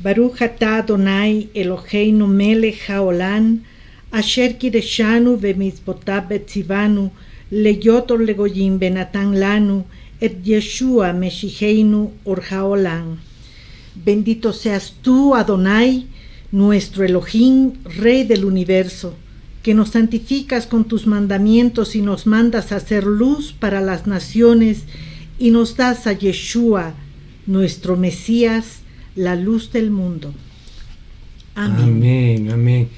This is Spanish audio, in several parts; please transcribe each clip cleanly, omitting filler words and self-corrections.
Baruch atah Adonai Eloheinu melech haolam, asher kideshanu v'mitzvotav betzivanu, leyot or legoyim benatan lanu, et Yeshua Meshicheinu or haolam. Bendito seas tú, Adonai, nuestro Elohim, Rey del universo, que nos santificas con tus mandamientos y nos mandas a hacer luz para las naciones y nos das a Yeshua, nuestro Mesías, la luz del mundo. Amén. Amén, amén.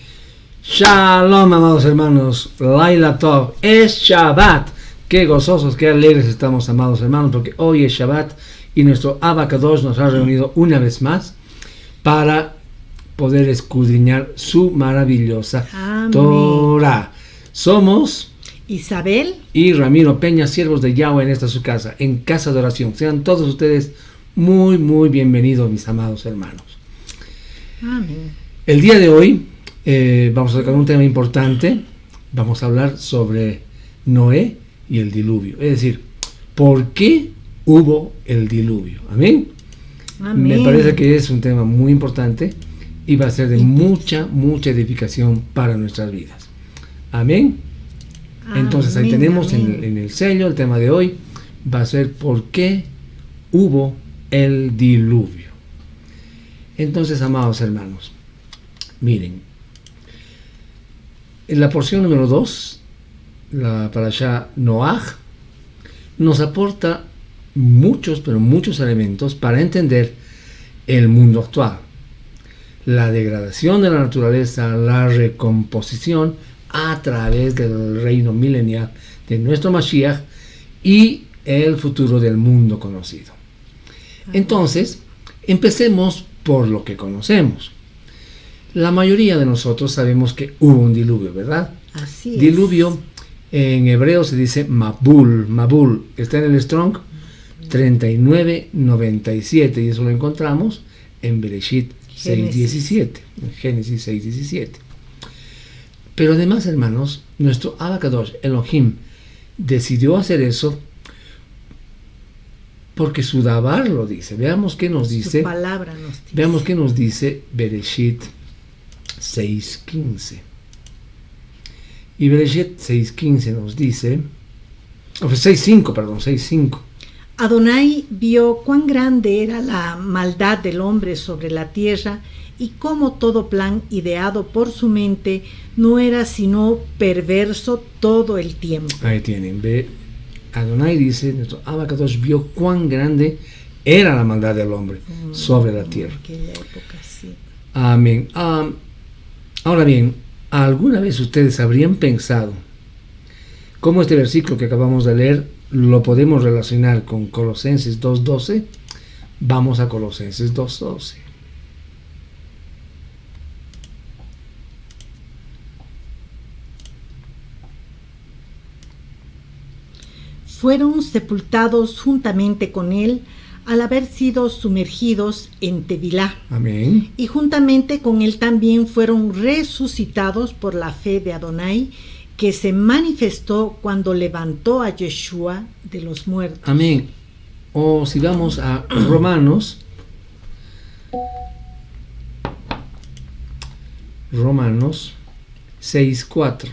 Shalom, amados hermanos. Laila Tov. Es Shabbat. Qué gozosos, qué alegres estamos, amados hermanos, porque hoy es Shabbat y nuestro Abba Kadosh nos ha reunido una vez más para poder escudriñar su maravillosa Amén. Torah. Somos Isabel y Ramiro Peña, siervos de Yahweh en esta su casa, en casa de oración. Sean todos ustedes muy, muy bienvenidos, mis amados hermanos. Amén. El día de hoy vamos a tocar un tema importante. Vamos a hablar sobre Noé y el diluvio. Es decir, ¿por qué hubo el diluvio? Amén. Amén. Me parece que es un tema muy importante y va a ser de mucha, mucha edificación para nuestras vidas. Amén. Entonces ahí tenemos en el sello, el tema de hoy va a ser ¿por qué hubo el diluvio? Entonces, amados hermanos, miren, en la porción número 2, la parashá Noaj, nos aporta muchos, pero muchos elementos para entender el mundo actual. La degradación de la naturaleza, la recomposición a través del reino milenial de nuestro Mashiach y el futuro del mundo conocido. Entonces, empecemos por lo que conocemos. La mayoría de nosotros sabemos que hubo un diluvio, ¿verdad? Así es. Diluvio en hebreo se dice Mabul. Mabul está en el Strong 3997 y eso lo encontramos en Bereshit 6:17, en Génesis 6:17. Pero además, hermanos, nuestro Abba Kadosh, Elohim, decidió hacer eso porque su Dabar lo dice. Veamos qué nos dice. Su palabra nos dice. Veamos qué nos dice Bereshit 6:15. Y Bereshit 6:15 nos dice, 6:5. Adonai vio cuán grande era la maldad del hombre sobre la tierra y cómo todo plan ideado por su mente no era sino perverso todo el tiempo. Ahí tienen, ve, Adonai dice, nuestro Abba Kadosh vio cuán grande era la maldad del hombre sobre la tierra. En aquella época, sí. Amén. Ahora bien, ¿alguna vez ustedes habrían pensado cómo este versículo que acabamos de leer lo podemos relacionar con Colosenses 2:12? Vamos a Colosenses 2:12. Fueron sepultados juntamente con él al haber sido sumergidos en Tevilá. Amén. Y juntamente con él también fueron resucitados por la fe de Adonai, que se manifestó cuando levantó a Yeshua de los muertos. Amén. O si vamos a Romanos 6:4.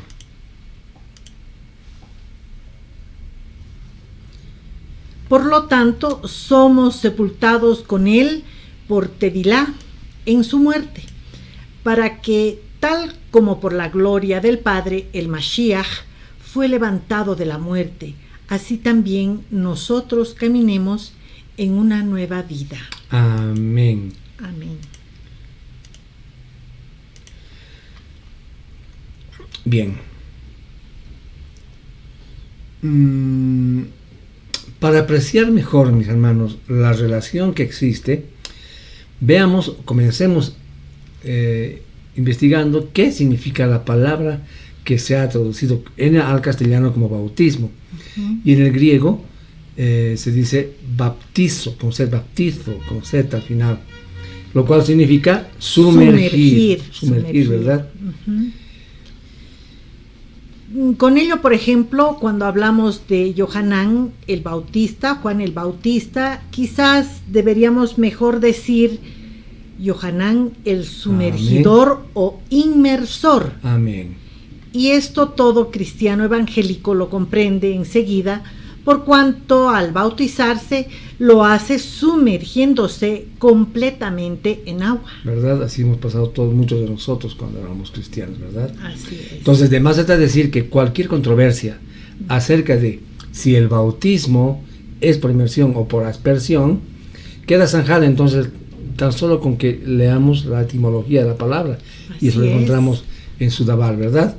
Por lo tanto, somos sepultados con él por Tevilá en su muerte, para que, tal como por la gloria del Padre, el Mashiach fue levantado de la muerte, así también nosotros caminemos en una nueva vida. Amén. Amén. Bien. Para apreciar mejor, mis hermanos, la relación que existe, comencemos investigando qué significa la palabra que se ha traducido al castellano como bautismo. Y en el griego se dice baptizo, con Z, baptizo, con Z al final, lo cual significa sumergir, ¿verdad? Con ello, por ejemplo, cuando hablamos de Yohanan el Bautista, Juan el Bautista, quizás deberíamos mejor decir Yohanan el sumergidor o inmersor. Amén. Y esto todo cristiano evangélico lo comprende enseguida, por cuanto al bautizarse lo hace sumergiéndose completamente en agua. ¿Verdad? Así hemos pasado todos, muchos de nosotros cuando éramos cristianos, ¿verdad? Así es. Entonces, de más está decir que cualquier controversia acerca de si el bautismo es por inmersión o por aspersión, queda zanjada entonces tan solo con que leamos la etimología de la palabra. Así y eso lo es. encontramos en Sudabal, ¿verdad?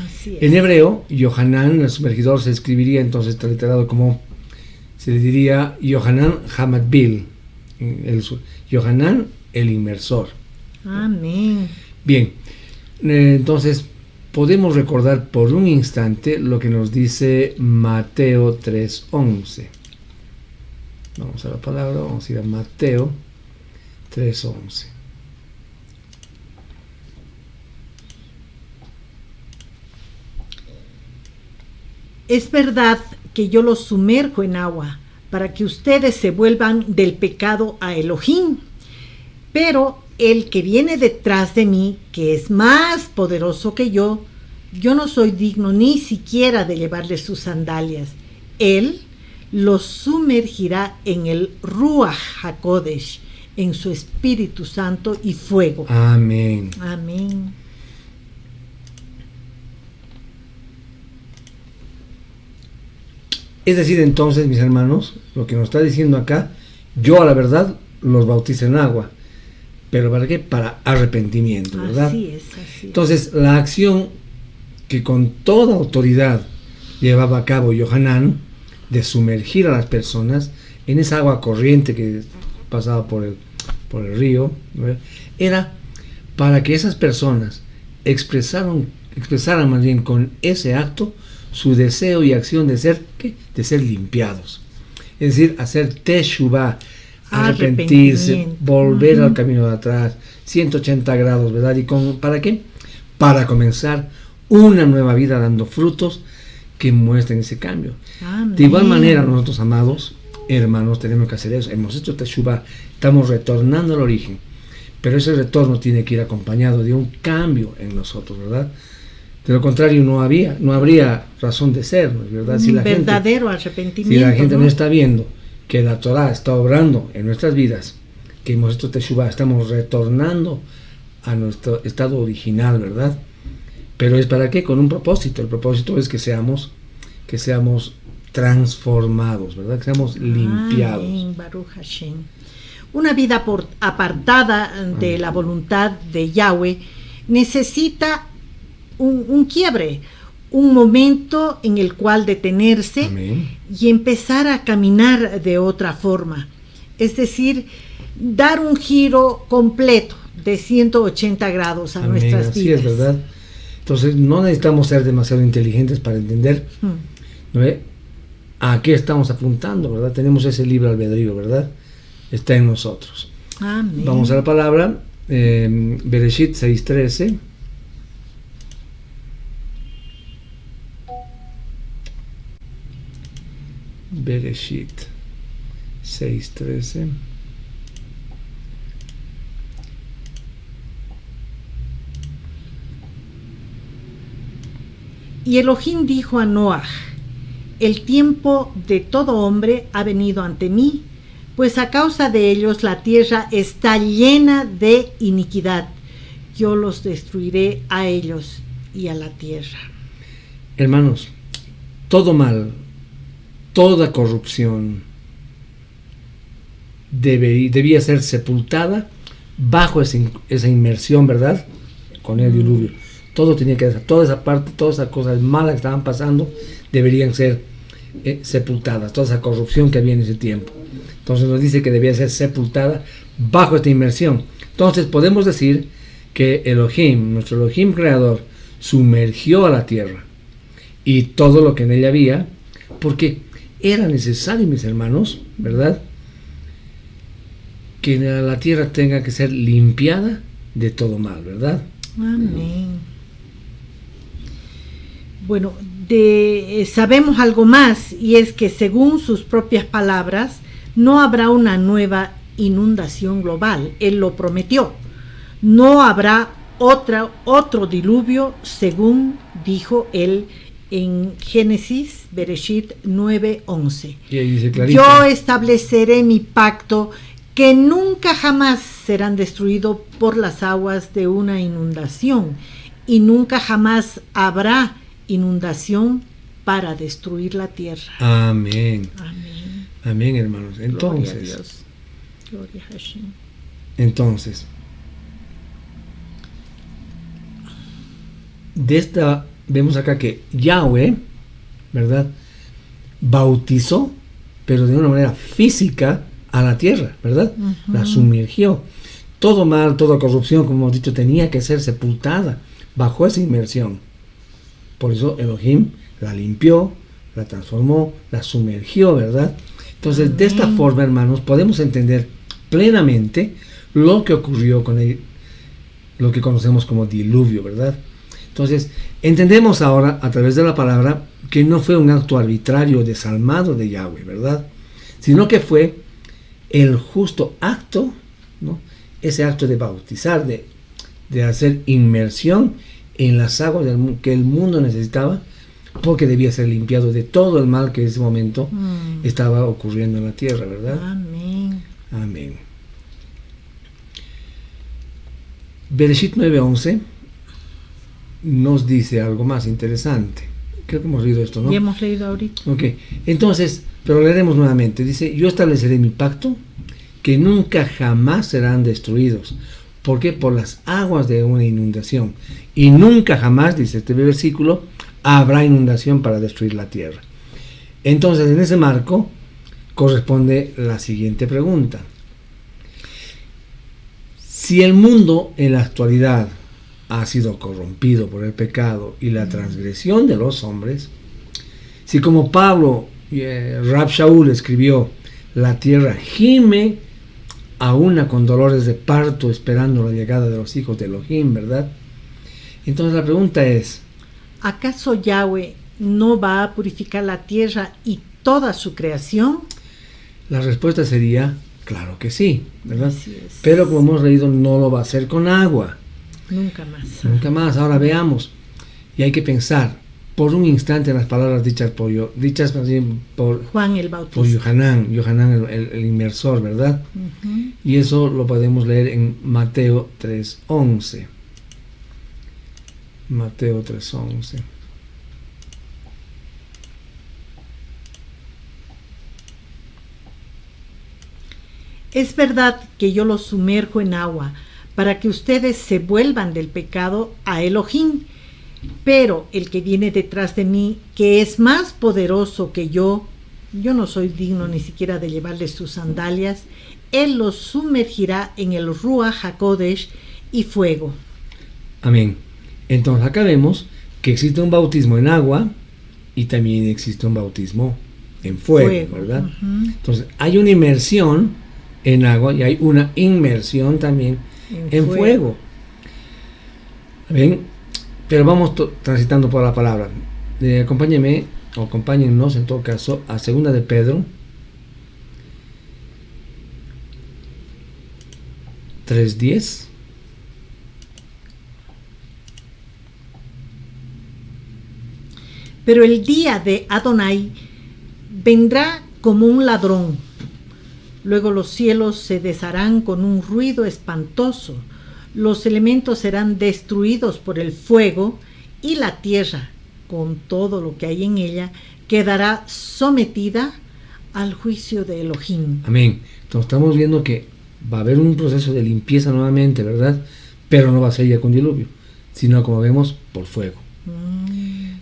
Así es. En hebreo, Yohanan, el sumergidor, se escribiría entonces transliterado como, se le diría Yohanan Hamatbil, Yohanan el inmersor. Amén. Bien, entonces podemos recordar por un instante lo que nos dice Mateo 3:11. Vamos a la palabra, vamos a ir a Mateo 3:11. Es verdad que yo los sumerjo en agua para que ustedes se vuelvan del pecado a Elohim, pero el que viene detrás de mí, que es más poderoso que yo no soy digno ni siquiera de llevarle sus sandalias. Él los sumergirá en el Ruach HaKodesh, en su Espíritu Santo y fuego. Amén. Amén. Es decir, entonces, mis hermanos, lo que nos está diciendo acá, yo a la verdad los bautizo en agua, pero ¿para qué? Para arrepentimiento, ¿verdad? Así es, así es. Entonces, la acción que con toda autoridad llevaba a cabo Yohanan, de sumergir a las personas en esa agua corriente que pasaba por el río, ¿verdad?, era para que esas personas expresaran más bien con ese acto su deseo y acción de ser, ¿qué?, de ser limpiados. Es decir, hacer teshuvah, arrepentirse, volver al camino de atrás, 180 grados, ¿verdad? ¿Y para qué? Para comenzar una nueva vida dando frutos que muestren ese cambio. Amén. De igual manera, nosotros, amados hermanos, tenemos que hacer eso. Hemos hecho teshuvah, estamos retornando al origen, pero ese retorno tiene que ir acompañado de un cambio en nosotros, ¿verdad? De lo contrario, no habría razón de ser, ¿no es verdad? Un verdadero arrepentimiento. Si la gente no está viendo que la Torah está obrando en nuestras vidas, que hemos hecho teshuvah, estamos retornando a nuestro estado original, ¿verdad? Pero ¿es para qué? Con un propósito. El propósito es que seamos transformados, ¿verdad? Que seamos limpiados. Amén, Baruch Hashem. Una vida apartada de la voluntad de Yahweh necesita un quiebre, un momento en el cual detenerse. Amén. Y empezar a caminar de otra forma. Es decir, dar un giro completo de 180 grados a Amén. nuestras Así vidas. es, ¿verdad? Entonces no necesitamos ser demasiado inteligentes para entender, ¿no?, a qué estamos apuntando, ¿verdad? Tenemos ese libre albedrío, ¿verdad? Está en nosotros. Amén. Vamos a la palabra, Bereshit 6:13. Bereshit 6:13. Y Elohim dijo a Noaj: el tiempo de todo hombre ha venido ante mí, pues a causa de ellos la tierra está llena de iniquidad. Yo los destruiré a ellos y a la tierra. Hermanos, todo mal, toda corrupción debía ser sepultada bajo esa inmersión, ¿verdad?, con el diluvio. Todo tenía que ser, toda esa parte, todas esas cosas malas que estaban pasando deberían ser sepultadas, toda esa corrupción que había en ese tiempo. Entonces nos dice que debía ser sepultada bajo esta inmersión. Entonces podemos decir que Elohim, nuestro Elohim creador, sumergió a la tierra y todo lo que en ella había, porque era necesario, mis hermanos, ¿verdad?, que la tierra tenga que ser limpiada de todo mal, ¿verdad? Amén. Bueno, sabemos algo más, y es que según sus propias palabras, no habrá una nueva inundación global. Él lo prometió. No habrá otro diluvio, según dijo él en Génesis, Bereshit 9:11. Y ahí dice clarito, yo estableceré mi pacto que nunca jamás serán destruidos por las aguas de una inundación, y nunca jamás habrá inundación para destruir la tierra. amén. Amén. Amén, hermanos. Gloria a Entonces, Dios. Gloria a Hashem. entonces, de esta vemos acá que Yahweh, ¿verdad?, bautizó, pero de una manera física, a la tierra, ¿verdad? La sumergió. Todo mal, toda corrupción, como hemos dicho, tenía que ser sepultada bajo esa inmersión. Por eso Elohim la limpió, la transformó, la sumergió, ¿verdad? Entonces, de esta forma, hermanos, podemos entender plenamente lo que ocurrió con lo que conocemos como diluvio, ¿verdad? Entonces, entendemos ahora, a través de la palabra, que no fue un acto arbitrario desalmado de Yahweh, ¿verdad? Sino que fue el justo acto, ¿no? Ese acto de bautizar, de hacer inmersión en las aguas que el mundo necesitaba, porque debía ser limpiado de todo el mal que en ese momento estaba ocurriendo en la tierra, ¿verdad? Amén. Amén. Bereshit 9:11 nos dice algo más interesante. Creo que hemos leído esto, ¿no? Ya hemos leído ahorita. Ok, entonces, pero leeremos nuevamente. Dice, yo estableceré mi pacto que nunca jamás serán destruidos. ¿Por qué? Por las aguas de una inundación. Y nunca jamás, dice este versículo, habrá inundación para destruir la tierra. Entonces, en ese marco corresponde la siguiente pregunta. Si el mundo en la actualidad ha sido corrompido por el pecado y la transgresión de los hombres, si como Pablo Rab Shaul escribió, la tierra gime a una con dolores de parto esperando la llegada de los hijos de Elohim, ¿verdad? Entonces la pregunta es, ¿acaso Yahweh no va a purificar la tierra y toda su creación? la respuesta sería, claro que sí, ¿verdad? Así es. Pero como hemos leído, no lo va a hacer con agua. Nunca más. Nunca más. Ahora veamos. Y hay que pensar por un instante en las palabras dichas más bien por Juan el Bautista. por Yohanan el inmersor, ¿verdad? Y eso lo podemos leer en Mateo 3:11. Mateo 3:11. Es verdad que yo los sumerjo en agua para que ustedes se vuelvan del pecado a Elohim, pero el que viene detrás de mí, que es más poderoso que yo no soy digno ni siquiera de llevarle sus sandalias, él los sumergirá en el Ruach HaKodesh y fuego. Amén. Entonces acá vemos que existe un bautismo en agua y también existe un bautismo en fuego. ¿Verdad? Entonces hay una inmersión en agua y hay una inmersión también en fuego. Bien, pero vamos transitando por la palabra. Acompáñenme, o acompáñennos en todo caso, a 2 de Pedro 3:10. Pero el día de Adonai vendrá como un ladrón. Luego los cielos se desharán con un ruido espantoso, los elementos serán destruidos por el fuego y la tierra, con todo lo que hay en ella, quedará sometida al juicio de Elohim. Amén. Entonces estamos viendo que va a haber un proceso de limpieza nuevamente, ¿verdad? Pero no va a ser ya con diluvio, sino como vemos, por fuego.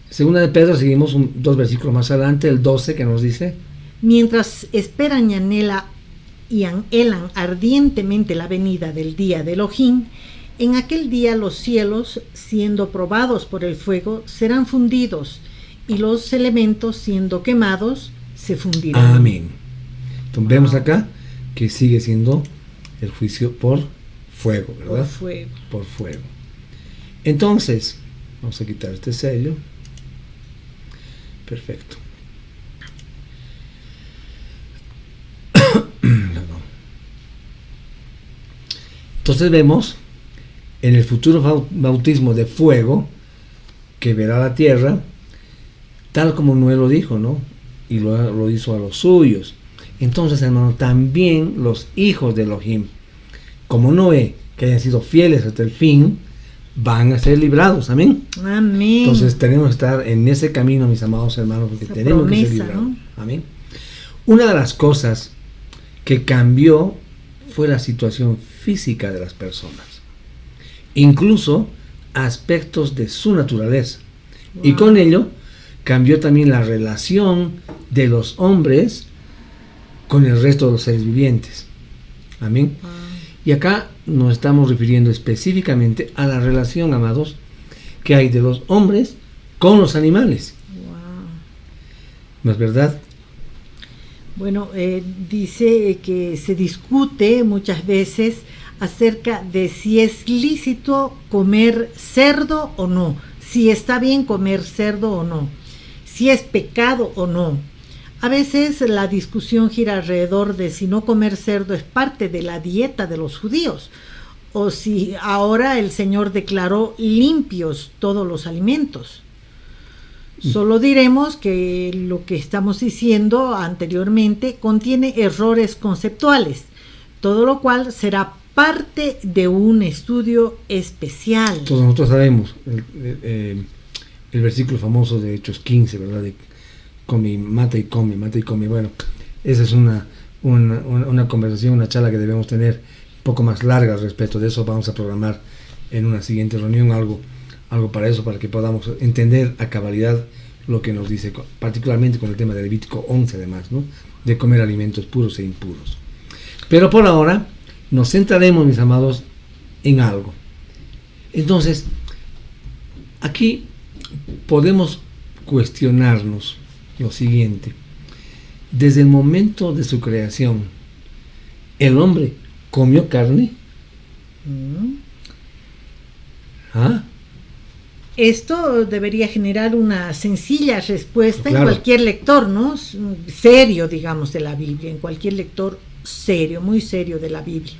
Segunda de Pedro, seguimos 2 versículos más adelante, el 12, que nos dice: mientras esperan y anhelan ardientemente la venida del día de Elohim, en aquel día los cielos, siendo probados por el fuego, serán fundidos, y los elementos, siendo quemados, se fundirán. Amén. Entonces vemos acá que sigue siendo el juicio por fuego, ¿verdad? Por fuego. Por fuego. Entonces, vamos a quitar este sello. Perfecto. Perdón. Entonces vemos en el futuro bautismo de fuego que verá la tierra, tal como Noé lo dijo, ¿no? Y lo hizo a los suyos. Entonces, hermano, también los hijos de Elohim, como Noé, que hayan sido fieles hasta el fin, van a ser librados. Amén. Amén. Entonces tenemos que estar en ese camino, mis amados hermanos, porque esa tenemos promesa, que ser librados. ¿no? Amén. Una de las cosas que cambió fue la situación física de las personas, incluso aspectos de su naturaleza. Wow. Y con ello cambió también la relación de los hombres con el resto de los seres vivientes. Amén. Wow. Y acá nos estamos refiriendo específicamente a la relación, amados, que hay de los hombres con los animales. Wow. ¿No es verdad? Bueno, dice que se discute muchas veces acerca de si es lícito comer cerdo o no, si está bien comer cerdo o no, si es pecado o no. A veces la discusión gira alrededor de si no comer cerdo es parte de la dieta de los judíos, o si ahora el Señor declaró limpios todos los alimentos. Solo diremos que lo que estamos diciendo anteriormente contiene errores conceptuales, todo lo cual será parte de un estudio especial. Todos nosotros sabemos el versículo famoso de Hechos 15, ¿verdad? De come, mata y come, mata y come. Bueno, esa es una conversación, una charla que debemos tener un poco más larga al respecto de eso. Vamos a programar en una siguiente reunión algo para eso, para que podamos entender a cabalidad lo que nos dice, particularmente con el tema de Levítico 11 además, ¿no? De comer alimentos puros e impuros. Pero por ahora nos centraremos, mis amados, en algo. Entonces, aquí podemos cuestionarnos lo siguiente: desde el momento de su creación, ¿el hombre comió carne? ¿Ah? Esto debería generar una sencilla respuesta Claro. en cualquier lector, ¿no? Serio, digamos, de la Biblia, en cualquier lector serio, muy serio de la Biblia.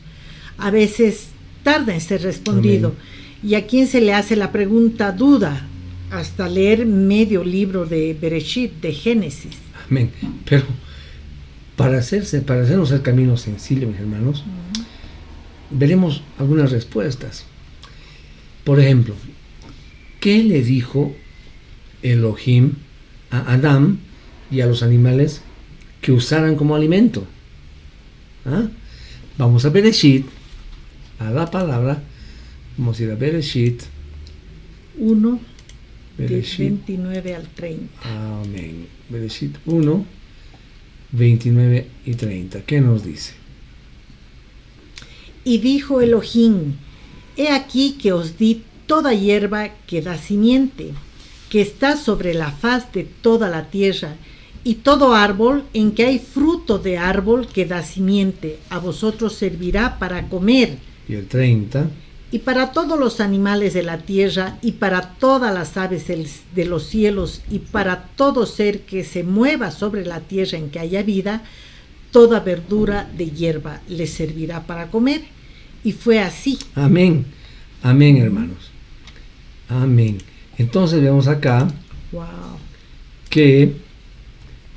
A veces tarda en ser respondido. Amén. Y a quien se le hace la pregunta duda hasta leer medio libro de Bereshit, de Génesis. Amén. Pero para hacernos el camino sencillo, mis hermanos, veremos algunas respuestas. Por ejemplo, ¿qué le dijo Elohim a Adán y a los animales que usaran como alimento? ¿Ah? Vamos a Bereshit, a la palabra, vamos a ir a Bereshit. 1, Bereshit. 29 al 30. Amén. Bereshit 1, 29 y 30. ¿Qué nos dice? Y dijo Elohim: he aquí que os di toda hierba que da simiente, que está sobre la faz de toda la tierra, y todo árbol en que hay fruto de árbol que da simiente, a vosotros servirá para comer, Y el 30. y para todos los animales de la tierra, y para todas las aves de los cielos, y para todo ser que se mueva sobre la tierra en que haya vida, toda verdura de hierba les servirá para comer. Y fue así. Amén. Amén, hermanos. Amén. Entonces vemos acá Wow. que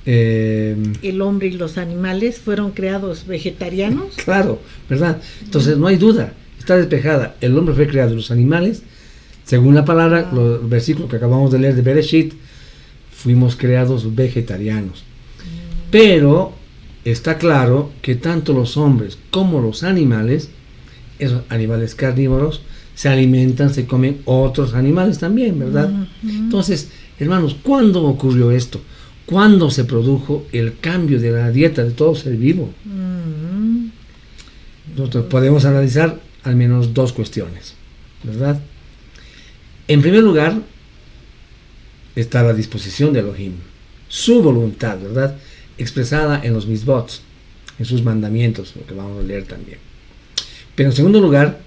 El hombre y los animales fueron creados vegetarianos. claro, ¿verdad? Entonces no hay duda, está despejada. El hombre fue creado, los animales, según la palabra, el versículo que acabamos de leer de Bereshit, fuimos creados vegetarianos. Pero está claro que tanto los hombres como los animales, esos animales carnívoros, se alimentan, se comen otros animales también, ¿verdad? Entonces, hermanos, ¿cuándo ocurrió esto? ¿Cuándo se produjo el cambio de la dieta de todo ser vivo? Nosotros podemos analizar al menos dos cuestiones, ¿verdad? En primer lugar, está la disposición de Elohim, su voluntad, ¿verdad? Expresada en los misbot, en sus mandamientos, lo que vamos a leer también. Pero en segundo lugar,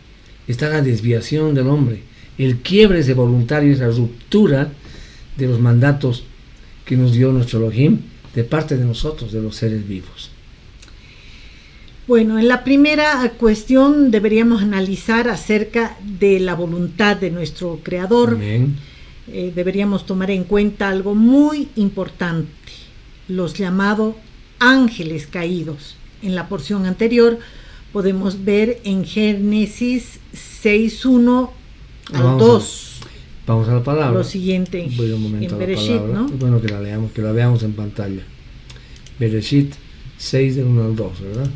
está la desviación del hombre, el quiebre ese voluntario, esa ruptura de los mandatos que nos dio nuestro Elohim de parte de nosotros, de los seres vivos. Bueno, en la primera cuestión deberíamos analizar acerca de la voluntad de nuestro Creador. Amén. Deberíamos tomar en cuenta algo muy importante, los llamados ángeles caídos. En la porción anterior podemos ver en Génesis 6:1 al 2. Vamos a la palabra. Lo siguiente Voy un momento en a la Bereshit, palabra. ¿no? Es bueno que la leamos, que la veamos en pantalla. Bereshit 6 del 1 al 2, ¿verdad?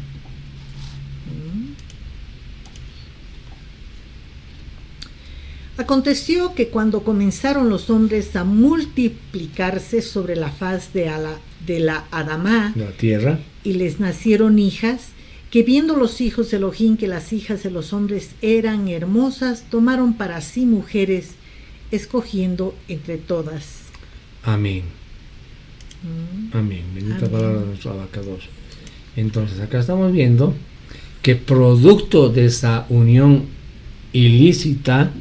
Aconteció que cuando comenzaron los hombres a multiplicarse sobre la faz de la Adamá, La tierra. y les nacieron hijas, que viendo los hijos de Elohim que las hijas de los hombres eran hermosas, tomaron para sí mujeres, escogiendo entre todas. Amén. Amén. Bendita Amén. palabra de nuestro abacados. Entonces, acá estamos viendo que producto de esa unión ilícita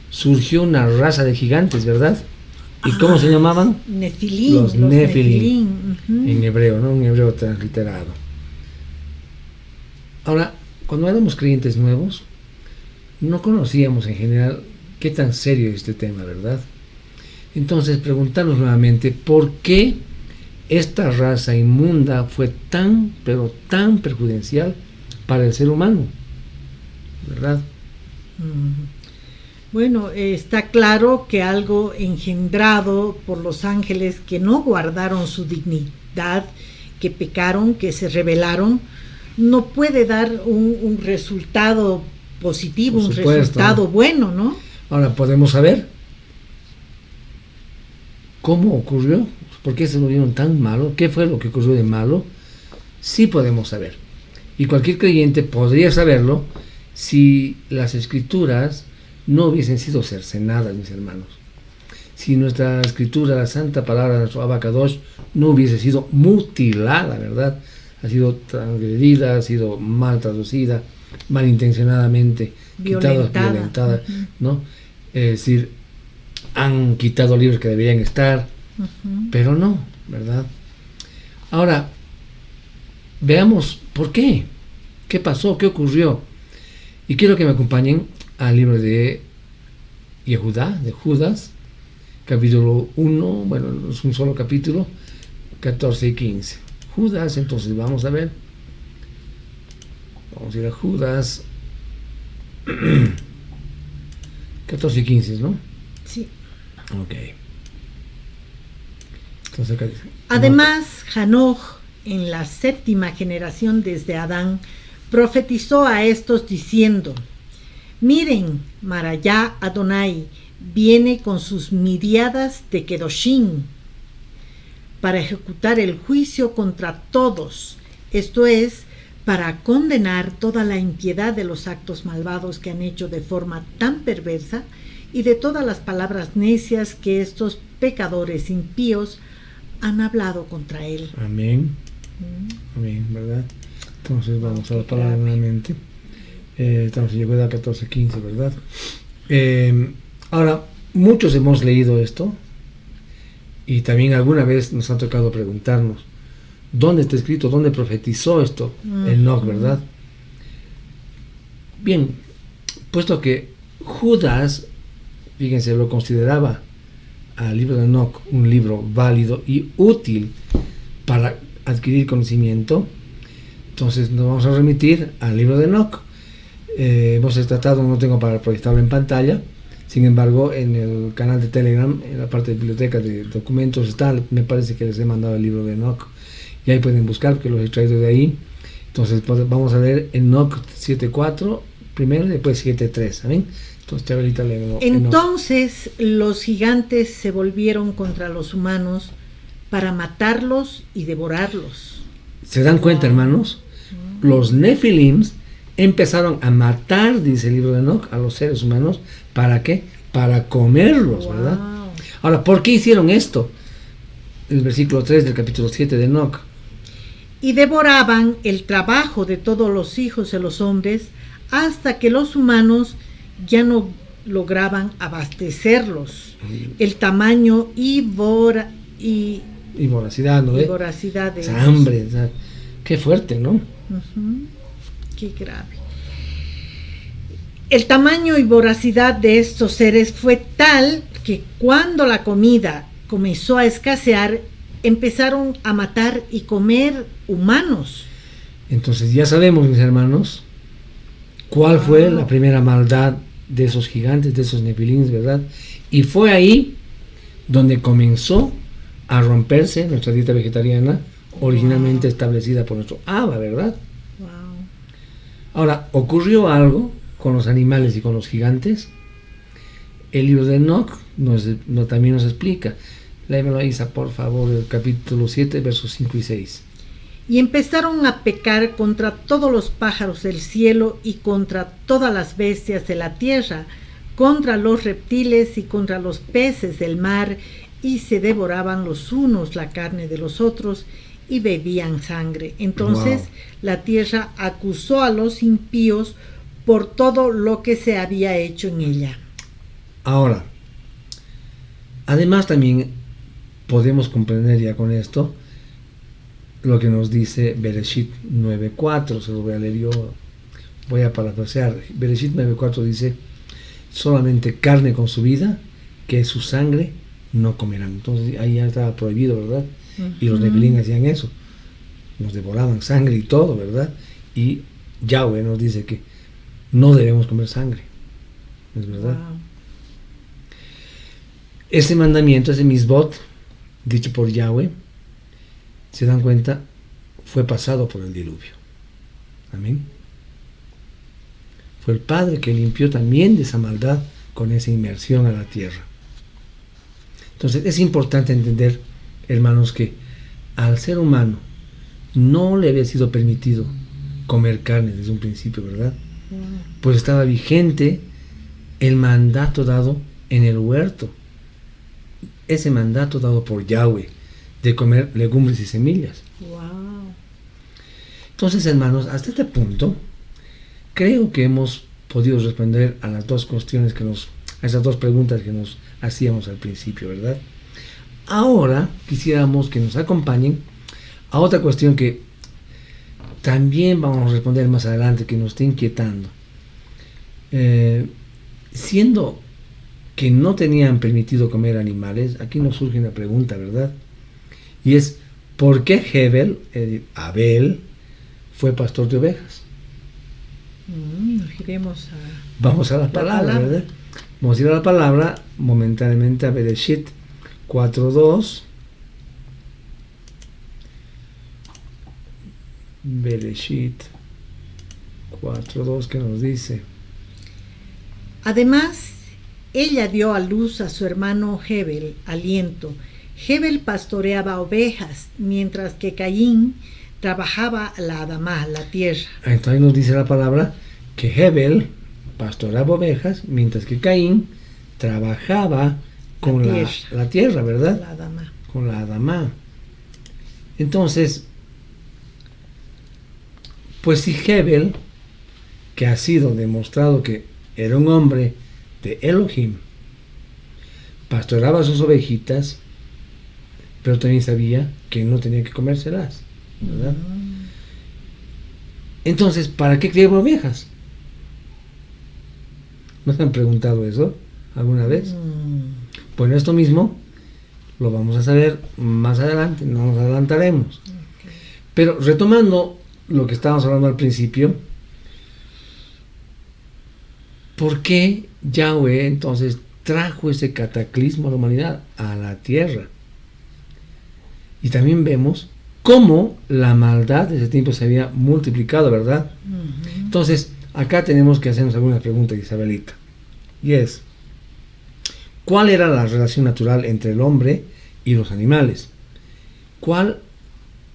surgió una raza de gigantes, ¿verdad? ¿Y cómo se llamaban? Nefilim. Los Nefilim. Ujú. En hebreo, ¿no? En hebreo transliterado. Ahora, cuando éramos creyentes nuevos, no conocíamos en general qué tan serio es este tema, ¿verdad? Entonces, preguntarnos nuevamente, ¿por qué esta raza inmunda fue tan, pero tan perjudicial para el ser humano? ¿Verdad? Bueno, está claro que algo engendrado por los ángeles que no guardaron su dignidad, que pecaron, que se rebelaron, no puede dar un resultado positivo, Por un supuesto. resultado bueno, ¿no? Ahora, ¿podemos saber cómo ocurrió? ¿Por qué se volvieron tan malos? ¿Qué fue lo que ocurrió de malo? Sí podemos saber. Y cualquier creyente podría saberlo si las escrituras no hubiesen sido cercenadas, mis hermanos. Si nuestra escritura, la santa palabra de nuestro Abacadosh, no hubiese sido mutilada, ¿verdad? Ha sido transgredida, ha sido mal malintencionadamente violentada, ¿no? Es decir, han quitado libros que deberían estar, pero no, ¿verdad? Ahora, veamos por qué. ¿Qué pasó? ¿Qué ocurrió? Y quiero que me acompañen al libro de Yehudá, de Judas, capítulo 1, bueno, es un solo capítulo, 14 y 15. Judas, entonces vamos a ver. Vamos a ir a Judas 14 y 15, ¿no? Sí. Ok. Entonces acá dice, Además, Hanoch, en la 7ª generación desde Adán, profetizó a estos diciendo: miren, Marayá Adonai viene con sus miriadas de Kedoshim para ejecutar el juicio contra todos, esto es, para condenar toda la impiedad de los actos malvados que han hecho de forma tan perversa y de todas las palabras necias que estos pecadores impíos han hablado contra él. amén. Amén, ¿verdad? Entonces vamos a la palabra nuevamente. Estamos en Yehudá 14:15, ¿verdad? Ahora, muchos hemos leído esto y también alguna vez nos ha tocado preguntarnos ¿dónde está escrito? ¿Dónde profetizó esto? Enoch, ¿verdad? Bien, puesto que Judas, fíjense, lo consideraba al libro de Enoch un libro válido y útil para adquirir conocimiento, entonces nos vamos a remitir al libro de Enoch. Hemos tratado, no tengo para proyectarlo en pantalla, sin embargo en el canal de Telegram, en la parte de biblioteca de documentos está, me parece que les he mandado el libro de Enoch y ahí pueden buscar porque los he traído de ahí. Entonces vamos a leer Enoch 7:4 primero y después 7:3, ¿saben? Entonces ahorita leemos. Entonces los gigantes se volvieron contra los humanos para matarlos y devorarlos. ¿Se dan cuenta, hermanos? Los Nefilims empezaron a matar, dice el libro de Enoch, a los seres humanos. ¿Para qué? Para comerlos, ¿verdad? Ahora, ¿por qué hicieron esto? El versículo 3 del capítulo 7 de Enoch. Y devoraban el trabajo de todos los hijos de los hombres hasta que los humanos ya no lograban abastecerlos. El tamaño y voracidad Y voracidad, ¿no? y voracidad de esa hambre, o sea, qué fuerte, ¿no? Ujú. Qué grave. El tamaño y voracidad de estos seres fue tal que cuando la comida comenzó a escasear, empezaron a matar y comer humanos. Entonces ya sabemos, mis hermanos, cuál fue la primera maldad de esos gigantes, de esos nefilines, ¿verdad? Y fue ahí donde comenzó a romperse nuestra dieta vegetariana, originalmente establecida por nuestro Abba, ¿verdad? Wow. Ahora, ocurrió algo con los animales y con los gigantes. El libro de Enoch también nos explica. Léemelo, Isa, por favor, el capítulo 7, versos 5 y 6. Y empezaron a pecar contra todos los pájaros del cielo y contra todas las bestias de la tierra, contra los reptiles y contra los peces del mar, y se devoraban los unos la carne de los otros y bebían sangre. Entonces la tierra acusó a los impíos por todo lo que se había hecho en ella. Ahora, además también podemos comprender ya con esto lo que nos dice Bereshit 9.4, se lo voy a leer yo, voy a parafrasear. Bereshit 9.4 dice: solamente carne con su vida, que es su sangre, no comerán. Entonces ahí ya estaba prohibido, ¿verdad? Y los nefilín hacían eso, nos devoraban sangre y todo, ¿verdad? Y Yahweh nos dice que no debemos comer sangre, ¿es verdad? Wow. Ese mandamiento, ese misbot, dicho por Yahweh, se dan cuenta, fue pasado por el diluvio. Amén. Fue el Padre que limpió también de esa maldad con esa inmersión a la tierra. Entonces es importante entender, hermanos, que al ser humano no le había sido permitido comer carne desde un principio, ¿verdad? Pues estaba vigente el mandato dado en el huerto, ese mandato dado por Yahweh de comer legumbres y semillas. Wow. Entonces, hermanos, hasta este punto creo que hemos podido responder a las dos cuestiones a esas dos preguntas que nos hacíamos al principio, ¿verdad? Ahora quisiéramos que nos acompañen a otra cuestión que también vamos a responder más adelante, que nos está inquietando. Siendo que no tenían permitido comer animales, aquí nos surge una pregunta, ¿verdad? Y es, ¿por qué Abel, fue pastor de ovejas? Vamos a la palabra, ¿verdad? Vamos a ir a la palabra momentáneamente a Bereshit 4.2. Bereshit 4.2, que nos dice: Además, ella dio a luz a su hermano Hebel, aliento. Hebel pastoreaba ovejas, mientras que Caín trabajaba la Adamá, la tierra. Entonces nos dice la palabra que Hebel pastoreaba ovejas, mientras que Caín trabajaba con la tierra, ¿verdad? La Adamá. Con la Adamá. Entonces, pues si Hebel, que ha sido demostrado que era un hombre de Elohim, pastoreaba sus ovejitas, pero también sabía que no tenía que comérselas, ¿verdad? Entonces, ¿para qué criaba ovejas? ¿No se han preguntado eso alguna vez? Bueno, esto mismo lo vamos a saber más adelante, no nos adelantaremos. Pero retomando lo que estábamos hablando al principio, ¿por qué Yahweh entonces trajo ese cataclismo a la humanidad, a la tierra? Y también vemos cómo la maldad de ese tiempo se había multiplicado, ¿verdad? Entonces, acá tenemos que hacernos alguna pregunta, Isabelita. Y es, ¿cuál era la relación natural entre el hombre y los animales? ¿Cuál,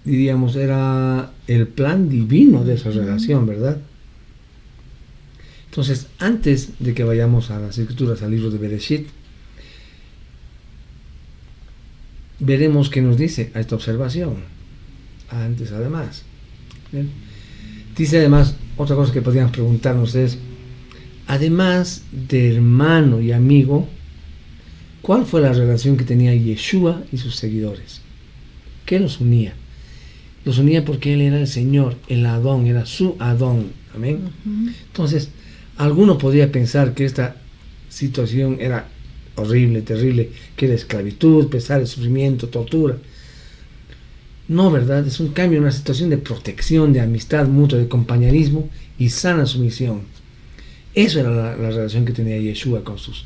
diríamos, era el plan divino de esa relación, verdad? Entonces, antes de que vayamos a las escrituras, al libro de Bereshit, veremos qué nos dice a esta observación. Antes, además. ¿Bien? Dice además, otra cosa que podríamos preguntarnos es, además de hermano y amigo, ¿cuál fue la relación que tenía Yeshua y sus seguidores? ¿Qué los unía? Los unía porque Él era el Señor, el Adón, era su Adón. Amén. Entonces, alguno podría pensar que esta situación era horrible, terrible, que era esclavitud, pesar, sufrimiento, tortura. No, ¿verdad? Es un cambio, una situación de protección, de amistad mutua, de compañerismo y sana sumisión. Eso era la relación que tenía Yeshua con sus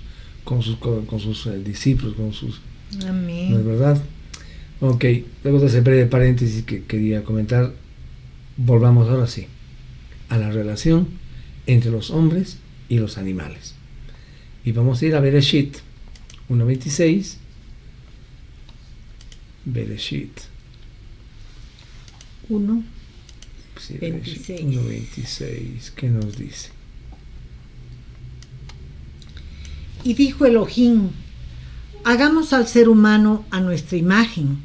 discípulos, con sus... Amén. ¿No es verdad? Ok, luego de ese breve paréntesis que quería comentar, volvamos ahora sí a la relación entre los hombres y los animales. Y vamos a ir a Bereshit 1.26. Bereshit 1, sí, 26. 1.26, ¿qué nos dice? Y dijo Elohim: hagamos al ser humano a nuestra imagen,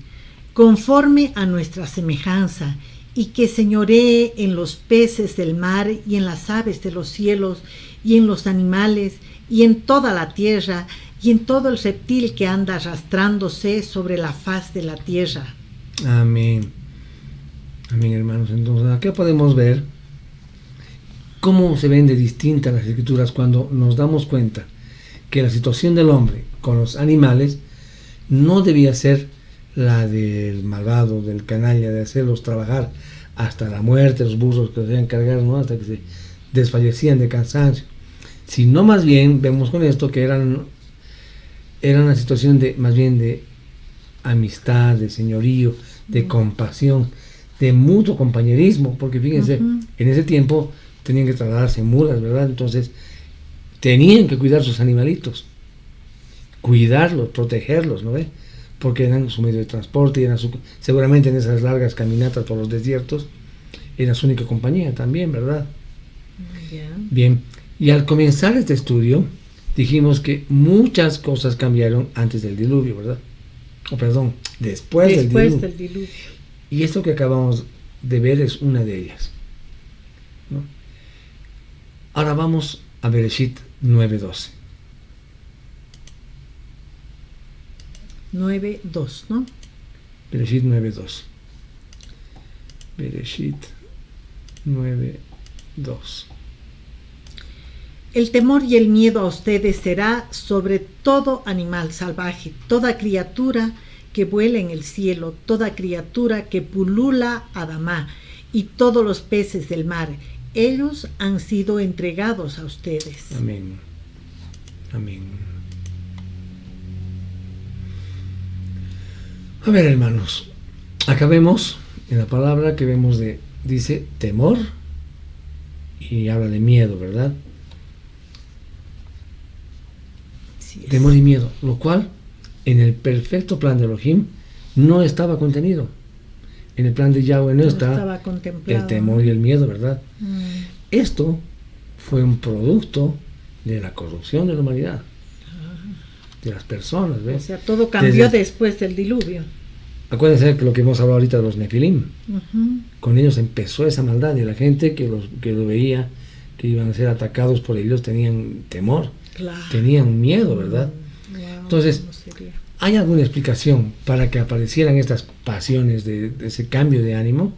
conforme a nuestra semejanza, y que señoree en los peces del mar y en las aves de los cielos y en los animales y en toda la tierra y en todo el reptil que anda arrastrándose sobre la faz de la tierra. Amén. Amén, hermanos. Entonces, acá podemos ver cómo se ven de distintas las escrituras cuando nos damos cuenta que la situación del hombre con los animales no debía ser la del malvado, del canalla, de hacerlos trabajar hasta la muerte, los burros que los debían cargar, ¿no? Hasta que se desfallecían de cansancio, sino más bien vemos con esto que era una situación de más bien de amistad, de señorío, de compasión, de mutuo compañerismo, porque fíjense, en ese tiempo tenían que trasladarse en mulas, ¿verdad? Entonces tenían que cuidar sus animalitos, cuidarlos, protegerlos, ¿no ve? Porque eran su medio de transporte y eran seguramente en esas largas caminatas por los desiertos era su única compañía también, ¿verdad? Yeah. Bien, y al comenzar este estudio dijimos que muchas cosas cambiaron antes del diluvio, ¿verdad? O perdón, después del diluvio. Y esto que acabamos de ver es una de ellas, ¿no? Ahora vamos a Bereshit 9:12. 9:2, ¿no? Bereshit 9:2. Bereshit 9:2. El temor y el miedo a ustedes será sobre todo animal salvaje, toda criatura que vuela en el cielo, toda criatura que pulula Adamá y todos los peces del mar. Ellos han sido entregados a ustedes. Amén. Amén. A ver, hermanos, acá vemos en la palabra que vemos dice temor y habla de miedo, ¿verdad? Sí, temor y miedo, lo cual en el perfecto plan de Elohim no estaba contenido. En el plan de Yahweh no está el temor y el miedo, ¿verdad? Esto fue un producto de la corrupción de la humanidad, de las personas, ¿ves? O sea, todo cambió después del diluvio. Acuérdense que lo que hemos hablado ahorita de los Nefilim, con ellos empezó esa maldad y la gente que lo veía, que iban a ser atacados por ellos, tenían temor, tenían miedo, ¿verdad? Entonces, ¿hay alguna explicación para que aparecieran estas pasiones de ese cambio de ánimo?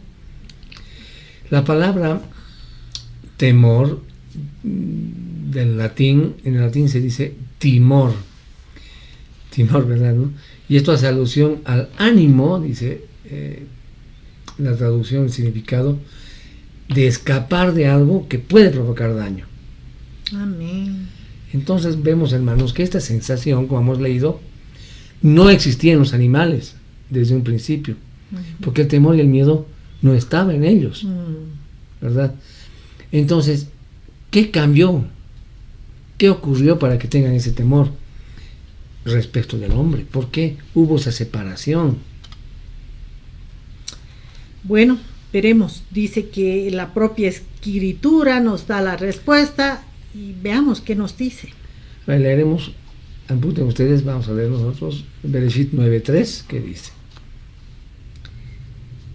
La palabra temor en el latín se dice timor, ¿verdad? ¿No? Y esto hace alusión al ánimo, dice la traducción, el significado, de escapar de algo que puede provocar daño. Amén. Entonces vemos, hermanos, que esta sensación, como hemos leído, no existía en los animales desde un principio, porque el temor y el miedo no estaban en ellos, ¿verdad? Entonces, ¿qué cambió? ¿Qué ocurrió para que tengan ese temor respecto del hombre? ¿Por qué hubo esa separación? Bueno, veremos. Dice que la propia escritura nos da la respuesta y veamos qué nos dice. Leeremos, apunten ustedes, vamos a leer nosotros Bereshit 9:3, que dice: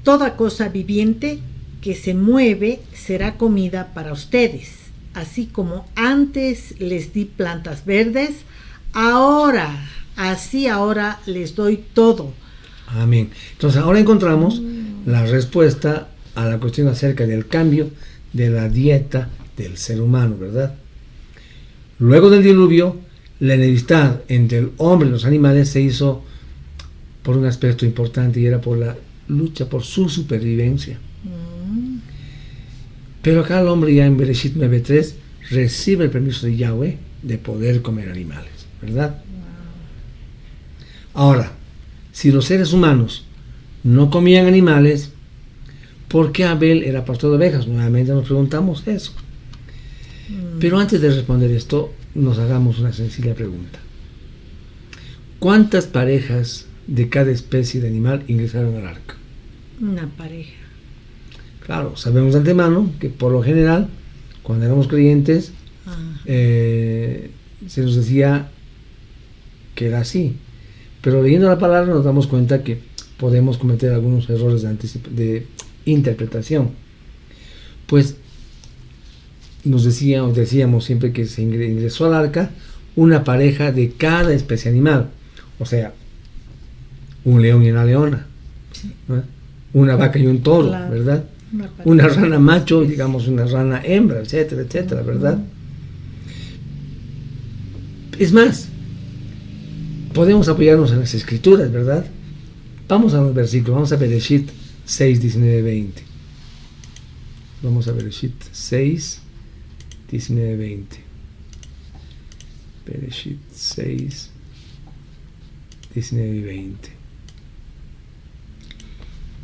toda cosa viviente que se mueve será comida para ustedes, así como antes les di plantas verdes, ahora les doy todo. Amén. Entonces ahora encontramos la respuesta a la cuestión acerca del cambio de la dieta del ser humano, ¿verdad? Luego del diluvio, la enemistad entre el hombre y los animales se hizo por un aspecto importante, y era por la lucha por su supervivencia. Pero acá el hombre, ya en Bereshit 9:3, recibe el permiso de Yahweh de poder comer animales, ¿verdad? Ahora, si los seres humanos no comían animales, ¿por qué Abel era pastor de ovejas? Nuevamente nos preguntamos eso. Pero antes de responder esto, nos hagamos una sencilla pregunta. ¿Cuántas parejas de cada especie de animal ingresaron al arca? Una pareja. Claro, sabemos de antemano que por lo general, cuando éramos creyentes, se nos decía que era así. Pero leyendo la palabra nos damos cuenta que podemos cometer algunos errores de interpretación. Pues decíamos siempre que se ingresó al arca una pareja de cada especie animal. O sea, un león y una leona, ¿no? Una vaca y un toro, claro, ¿verdad? Una rana macho, digamos una rana hembra, etcétera, etcétera, ¿verdad? Es más, podemos apoyarnos en las escrituras, ¿verdad? Vamos a los versículos, vamos a Bereshit 6, 19, 20. Vamos a Bereshit 6, 19, 20. Bereshit 6, 19 y 20.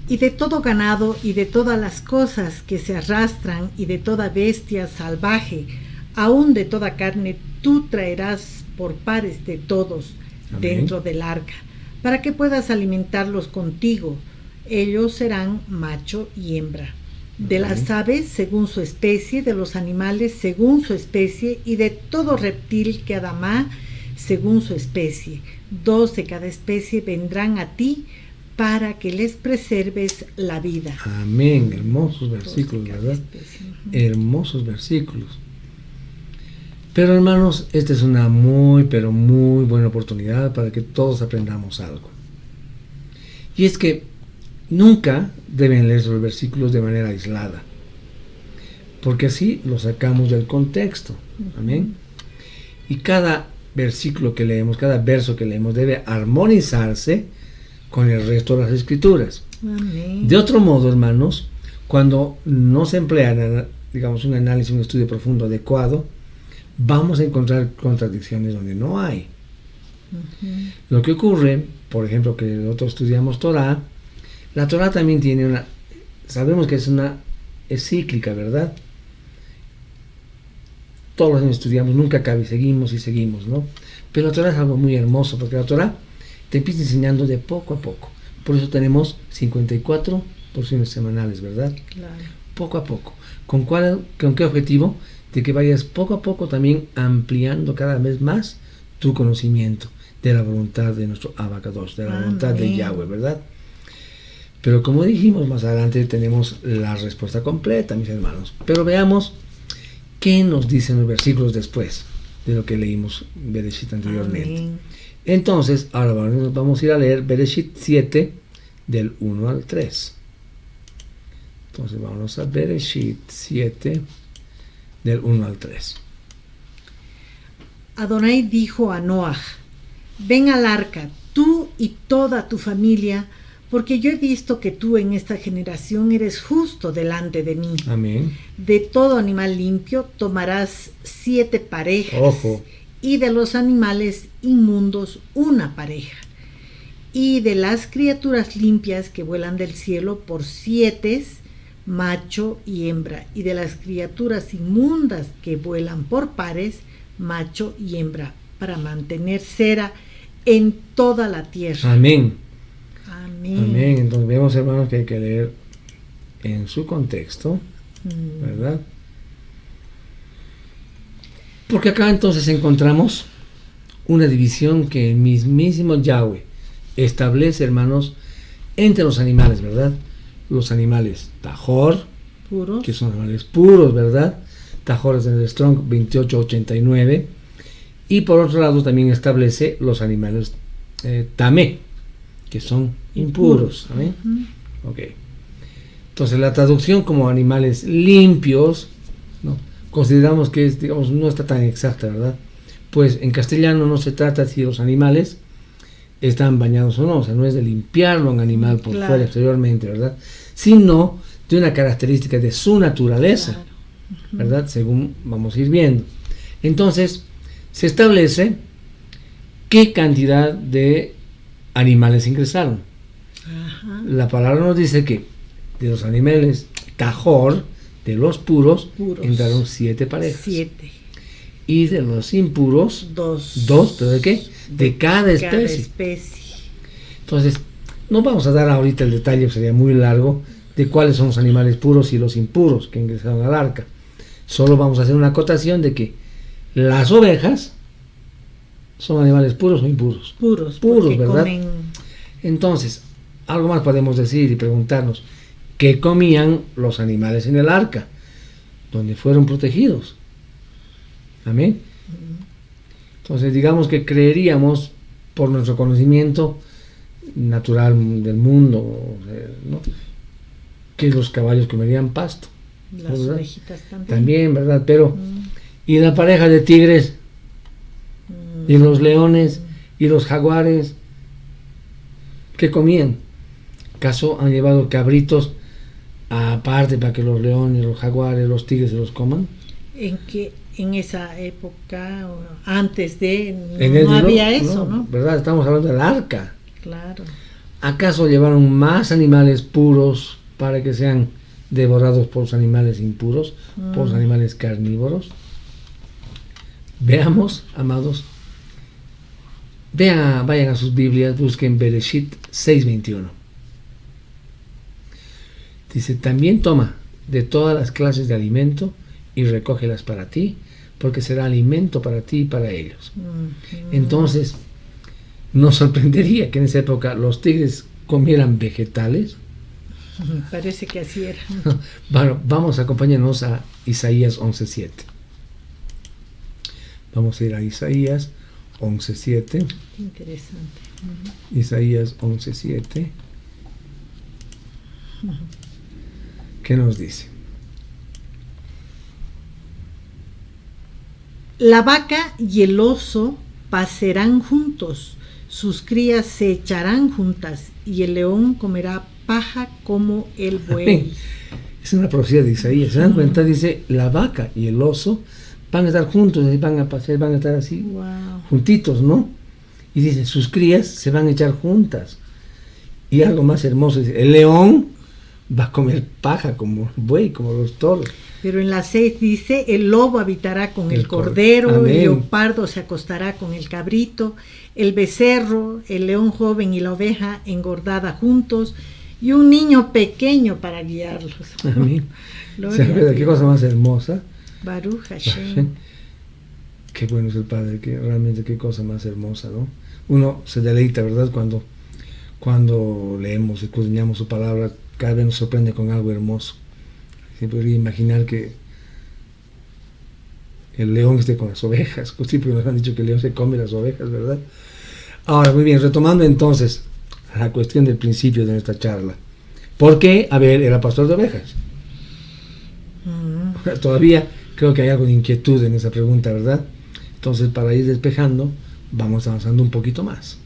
Y de todo ganado y de todas las cosas que se arrastran y de toda bestia salvaje, aún de toda carne, tú traerás por pares de todos. Amén. Dentro del arca, para que puedas alimentarlos contigo. Ellos serán macho y hembra. De las aves según su especie, de los animales según su especie, y de todo reptil que adamá según su especie. 2 de cada especie vendrán a ti para que les preserves la vida. Amén. Hermosos versículos, ¿verdad? Hermosos versículos. Pero hermanos, esta es una muy, pero muy buena oportunidad para que todos aprendamos algo. Y es que nunca deben leer los versículos de manera aislada, porque así los sacamos del contexto. Amén. Y cada versículo que leemos, cada verso que leemos debe armonizarse con el resto de las escrituras. Amén. De otro modo, hermanos, cuando no se emplea, digamos, un análisis, un estudio profundo adecuado, vamos a encontrar contradicciones donde no hay. Lo que ocurre, por ejemplo, que nosotros estudiamos Torah, la Torah también tiene sabemos que es cíclica, ¿verdad? Todos los años estudiamos, nunca acaba y seguimos, ¿no? Pero la Torah es algo muy hermoso, porque la Torah te empieza enseñando de poco a poco. Por eso tenemos 54 porciones semanales, ¿verdad? Claro. Poco a poco. ¿Con qué objetivo? De que vayas poco a poco también ampliando cada vez más tu conocimiento de la voluntad de nuestro Abacadosh, de la voluntad de Yahweh, ¿verdad? Pero como dijimos, más adelante tenemos la respuesta completa, mis hermanos. Pero veamos qué nos dicen los versículos después de lo que leímos Bereshit anteriormente. Amén. Entonces, ahora vamos a ir a leer Bereshit 7 del 1 al 3. Entonces vamos a Bereshit 7 del 1 al 3. Adonai dijo a Noaj: ven al arca, tú y toda tu familia, porque yo he visto que tú en esta generación eres justo delante de mí. Amén. De todo animal limpio tomarás 7 parejas. Ojo. Y de los animales inmundos una pareja. Y de las criaturas limpias que vuelan del cielo por 7, macho y hembra. Y de las criaturas inmundas que vuelan por pares, macho y hembra, para mantener cera en toda la tierra. Amén. Amén. Amén. Entonces vemos, hermanos, que hay que leer en su contexto, ¿verdad? Porque acá entonces encontramos una división que el mismísimo Yahweh establece, hermanos, entre los animales, ¿verdad? Los animales Tajor, puros, que son animales puros, ¿verdad? Tajor es en el Strong 2889. Y por otro lado también establece los animales Tamé, que son impuros. ¿Amén? Ok. Entonces la traducción como animales limpios, ¿no? Consideramos que es, digamos, no está tan exacta, ¿verdad? Pues en castellano no se trata si los animales están bañados o no, o sea, no es de limpiarlo a un animal por Claro. fuera exteriormente, ¿verdad? Sino de una característica de su naturaleza, Claro. ¿verdad? Según vamos a ir viendo. Entonces, se establece qué cantidad de animales ingresaron. Ajá. La palabra nos dice que de los animales tajor, de los puros, Puros. entraron 7 parejas. 7. Y de los impuros, 2. 2, ¿pero de qué? De cada especie. especie. Entonces, no vamos a dar ahorita el detalle, sería muy largo, de cuáles son los animales puros y los impuros que ingresaron al arca. Solo vamos a hacer una acotación de que las ovejas son animales puros o impuros. Puros, Puros, porque ¿verdad? comen Entonces, algo más podemos decir y preguntarnos, ¿qué comían los animales en el arca? Donde fueron protegidos. Amén. Entonces, digamos que creeríamos, por nuestro conocimiento natural del mundo, ¿no?, que los caballos comerían pasto. las ¿verdad? ovejitas también. También, ¿verdad? Pero, Mm, ¿y la pareja de tigres? mm. ¿Y los leones? ¿Y los jaguares? ¿Qué comían? ¿Acaso han llevado cabritos aparte para que los leones, los jaguares, los tigres se los coman? En esa época, o antes de, En el no diluvio, había eso, ¿no? ¿Verdad? Estamos hablando del arca. Claro. ¿Acaso llevaron más animales puros para que sean devorados por los animales impuros, por los animales carnívoros? Veamos, amados. Vayan a sus Biblias, busquen Bereshit 6:21. Dice, también toma de todas las clases de alimento y recógelas para ti, porque será alimento para ti y para ellos. Entonces, nos sorprendería que en esa época los tigres comieran vegetales. Parece que así era. Bueno, vamos, acompáñanos a Isaías 11:7. Vamos a ir a Isaías 11:7. Interesante. Isaías 11:7. ¿Qué nos dice? La vaca y el oso pacerán juntos, sus crías se echarán juntas, y el león comerá paja como el buey. Es una profecía de Isaías. ¿Se dan cuenta? Dice, la vaca y el oso van a estar juntos, van a pasear, van a estar así, Wow. juntitos, ¿no? Y dice, sus crías se van a echar juntas. Y algo más hermoso, dice, el león va a comer paja como el buey, como los toros. Pero en la 6 dice, el lobo habitará con el Cordero. cordero, Amén. el leopardo se acostará con el cabrito, el becerro, el león joven y la oveja engordada juntos, y un niño pequeño para guiarlos. Amén. Gloria ¿Se a acuerda qué Dios. cosa más hermosa? Baruch Hashem. Qué bueno es el Padre, que realmente qué cosa más hermosa, ¿no? Uno se deleita, ¿verdad? Cuando leemos, escudriñamos su palabra, cada vez nos sorprende con algo hermoso. Se podría imaginar que el león esté con las ovejas, siempre nos han dicho que el león se come las ovejas, ¿verdad? Ahora, muy bien, retomando entonces la cuestión del principio de nuestra charla. ¿Por qué Abel era pastor de ovejas? Todavía creo que hay algo de inquietud en esa pregunta, ¿verdad? Entonces, para ir despejando, vamos avanzando un poquito más.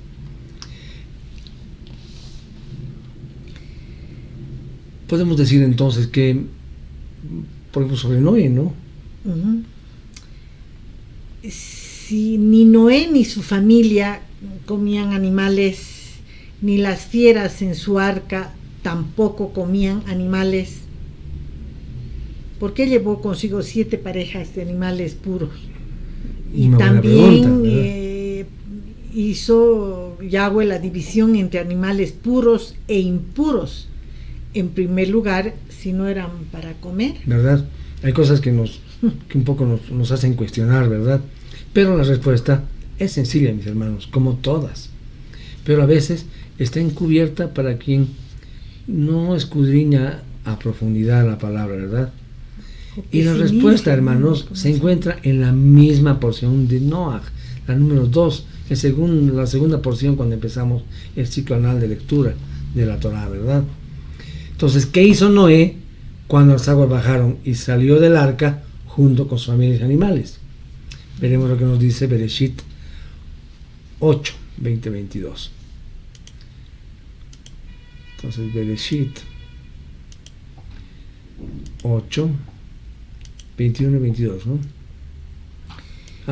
Podemos decir entonces que, por ejemplo, sobre Noé, ¿no? Ujú. Si ni Noé ni su familia comían animales, ni las fieras en su arca tampoco comían animales, ¿por qué llevó consigo 7 parejas de animales puros? Y Una buena también pregunta, ¿verdad? hizo Yahweh la división entre animales puros e impuros. En primer lugar, si no eran para comer. ¿Verdad? Hay cosas que un poco nos hacen cuestionar, ¿verdad? Pero la respuesta es sencilla, mis hermanos, como todas. Pero a veces está encubierta para quien no escudriña a profundidad la palabra, ¿verdad? Y la respuesta, hermanos, se encuentra en la misma porción de Noach, la número 2, la segunda porción cuando empezamos el ciclo anual de lectura de la Torá, ¿verdad? Entonces, ¿qué hizo Noé cuando las aguas bajaron y salió del arca junto con sus familias y animales? Veremos lo que nos dice Bereshit 8, 20-22. Entonces, Bereshit 8, 21 y 22, ¿no?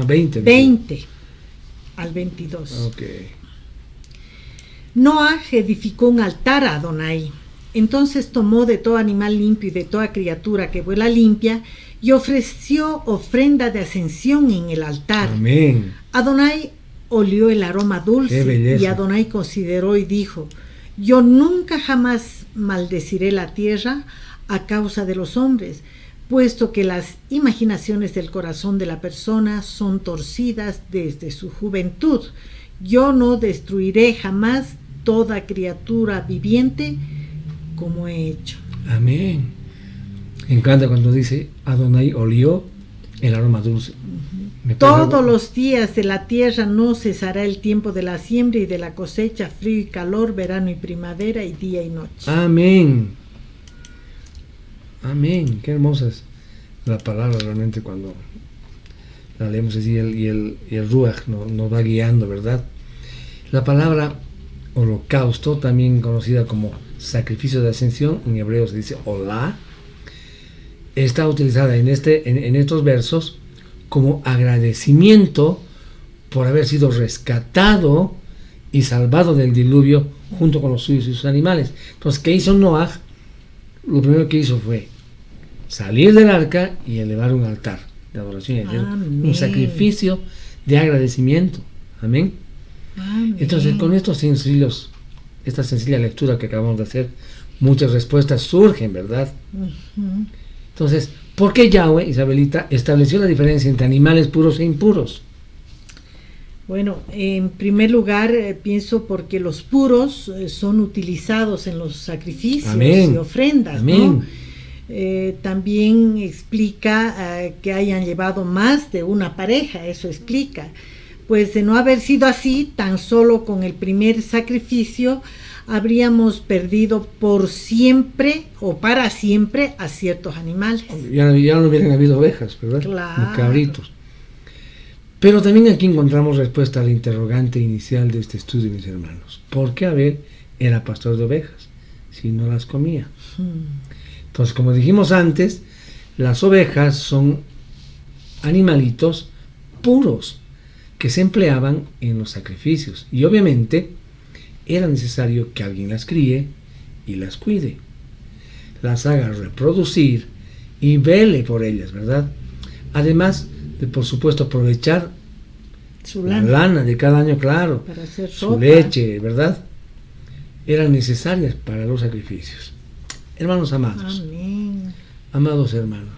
20 al 22. Ok. Noah edificó un altar a Adonai. Entonces tomó de todo animal limpio y de toda criatura que vuela limpia y ofreció ofrenda de ascensión en el altar. Amén. Adonai olió el aroma dulce y Adonai consideró y dijo: yo nunca jamás maldeciré la tierra a causa de los hombres, puesto que las imaginaciones del corazón de la persona son torcidas desde su juventud. Yo no destruiré jamás toda criatura viviente como he hecho. Amén. Me encanta cuando dice Adonai olió el aroma dulce. Todos los días de la tierra no cesará el tiempo de la siembra y de la cosecha, frío y calor, verano y primavera, y día y noche. Amén. Amén. Qué hermosa es la palabra realmente cuando la leemos así y el Ruach nos va guiando, ¿verdad? La palabra holocausto, también conocida como sacrificio de ascensión, en hebreo se dice olá, está utilizada en estos versos como agradecimiento por haber sido rescatado y salvado del diluvio junto con los suyos y sus animales. Entonces, ¿qué hizo Noah? Lo primero que hizo fue salir del arca y elevar un altar de adoración, un sacrificio de agradecimiento. Amén. Amén. Entonces, con esta sencilla lectura que acabamos de hacer, muchas respuestas surgen, ¿verdad? Uh-huh. Entonces, ¿por qué Yahweh, Isabelita, estableció la diferencia entre animales puros e impuros? Bueno, en primer lugar, pienso porque los puros son utilizados en los sacrificios Amén. y ofrendas, Amén. ¿no? También explica que hayan llevado más de una pareja, eso explica. Pues de no haber sido así, tan solo con el primer sacrificio habríamos perdido por siempre o para siempre a ciertos animales. Ya no hubieran habido ovejas, ¿verdad? Claro. Ni cabritos. Pero también aquí encontramos respuesta al interrogante inicial de este estudio, mis hermanos. ¿Por qué Abel era pastor de ovejas si no las comía? Entonces, como dijimos antes, las ovejas son animalitos puros que se empleaban en los sacrificios y obviamente era necesario que alguien las críe y las cuide, las haga reproducir y vele por ellas, ¿verdad? Además de, por supuesto, aprovechar la lana de cada año, claro, para hacer su ropa, leche, ¿verdad? Eran necesarias para los sacrificios. Hermanos amados, Amén. Amados hermanos,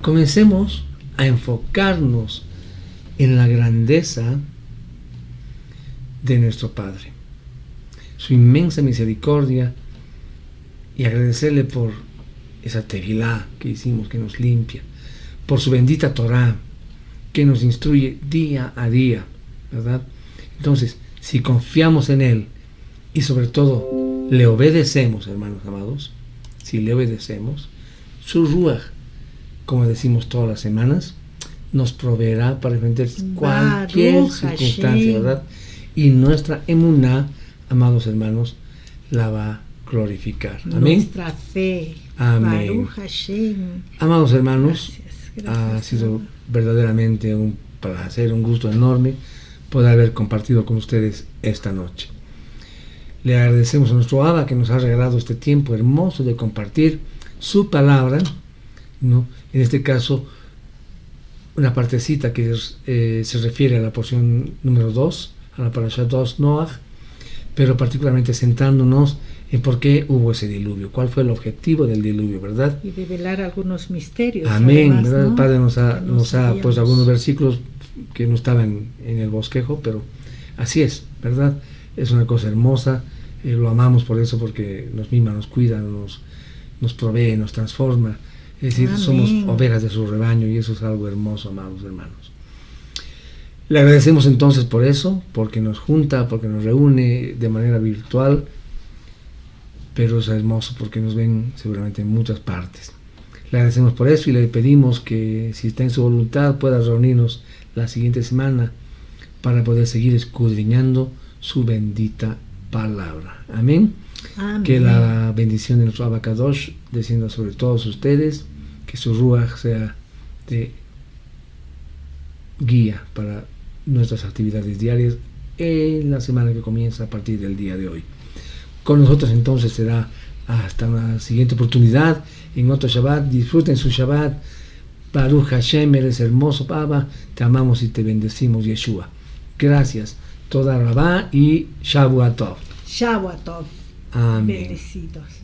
comencemos a enfocarnos en la grandeza de nuestro Padre, su inmensa misericordia, y agradecerle por esa tefilá que hicimos, que nos limpia, por su bendita Torá, que nos instruye día a día, ¿verdad? Entonces, si confiamos en Él y sobre todo le obedecemos, hermanos amados, si le obedecemos, su Ruach, como decimos todas las semanas, nos proveerá para enfrentar cualquier circunstancia, ¿verdad? Y nuestra emuná, amados hermanos, la va a glorificar. Amén. Nuestra fe. Amén. Baruch Hashem. Amados hermanos, Gracias, ha sido verdaderamente un placer, un gusto enorme poder haber compartido con ustedes esta noche. Le agradecemos a nuestro Abba que nos ha regalado este tiempo hermoso de compartir su palabra, ¿no? En este caso, una partecita que se refiere a la porción número 2, a la parasha 2 Noach, pero particularmente centrándonos en por qué hubo ese diluvio, cuál fue el objetivo del diluvio, ¿verdad? Y develar algunos misterios. Amén, además, ¿verdad? ¿no? El Padre nos ha puesto algunos ver. versículos que no estaban en el bosquejo, pero así es, ¿verdad? Es una cosa hermosa, lo amamos por eso, porque nos mima, nos cuida, nos provee, nos transforma. Es decir, Amén. Somos ovejas de su rebaño y eso es algo hermoso, amados hermanos. Le agradecemos entonces por eso, porque nos junta, porque nos reúne de manera virtual pero es hermoso porque nos ven seguramente en muchas partes. Le agradecemos por eso y le pedimos que, si está en su voluntad, pueda reunirnos la siguiente semana para poder seguir escudriñando su bendita palabra. Amén. Amén. Que la bendición de nuestro Abacadosh descienda sobre todos ustedes, que su Ruach sea de guía para nuestras actividades diarias en la semana que comienza a partir del día de hoy. Con nosotros entonces será hasta una siguiente oportunidad en otro Shabbat. Disfruten su Shabbat. Baruch Hashem, eres hermoso, Papa. Te amamos y te bendecimos, Yeshua. Gracias. Toda Rabá y Shavuot Tov. Shavuot Tov. Amén. Bendecidos.